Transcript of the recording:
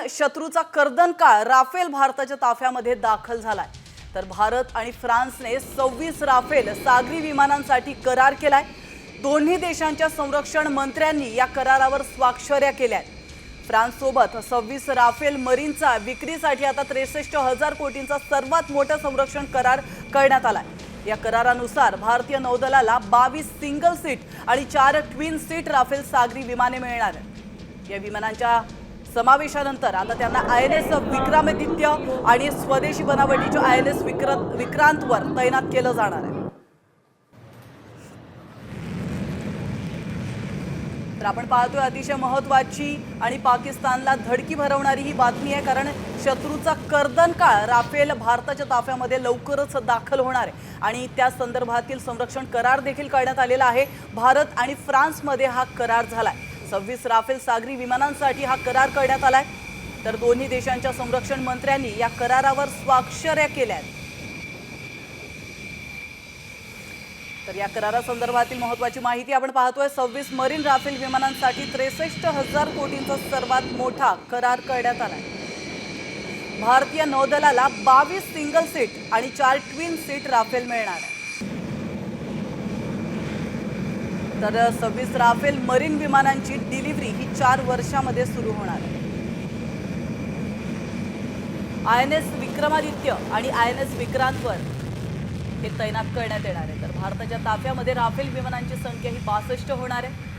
शत्रूचा कर्दनकाळ Rafale भारताच्या ताफ्यामध्ये दाखल झालाय। तर भारत आणि फ्रान्सने 26 राफेल सागरी विमानांसाठी करार केलाय। दोन्ही देशांच्या संरक्षण मंत्र्यांनी या करारावर स्वाक्षऱ्या केल्या। फ्रान्स सोबत 26 राफेल मरीनचा विक्रीसाठी आता 63,000 कोटींचा सर्वात मोठा संरक्षण करार करण्यात आलाय। या करारानुसार भारतीय नौदलाला 22 सिंगल सीट आणि 4 ट्विन सीट राफेल सागरी विमाने मिळणार आहेत। या विमानांच्या समावेशानंतर आता त्यांना INS विक्रमादित्य आणि स्वदेशी बनावटीच्या INS विक्रांतवर तैनात केलं जाणार आहे। तर आपण पाहतोय अतिशय महत्त्वाची आणि पाकिस्तानला धडकी भरवणारी ही बातमी आहे, कारण शत्रूचा कर्दनकाळ राफेल भारताच्या ताफ्यामध्ये लवकरच दाखल होणार आहे आणि त्या संदर्भातील संरक्षण करार देखील करण्यात आलेला आहे। भारत आणि फ्रान्समध्ये हा करार झालाय। 26 राफेल सागरी विमानांसाठी हा करार करण्यात आलाय। तर दोन्ही देशांच्या संरक्षण मंत्र्यांनी या करारावर स्वाक्षऱ्या केल्या। तर या करारासंदर्भातील महत्त्वाची माहिती आपण पाहतोय। 26 मरीन राफेल विमानांसाठी 63,000 कोटींचा सर्वात मोठा करार करण्यात आलाय। भारतीय नौदलाला 22 सिंगल सीट आणि 4 ट्विन सीट राफेल मिळणार आहे। तर 26 राफेल मरीन विमानांची डिलिव्हरी ही 4 वर्षांमध्ये सुरू होणार आहे। INS विक्रमादित्य आणि INS विक्रांतवर हे तैनात करण्यात येणार आहे। तर भारताच्या ताफ्यामध्ये राफेल विमानांची संख्या ही 62 होणार आहे।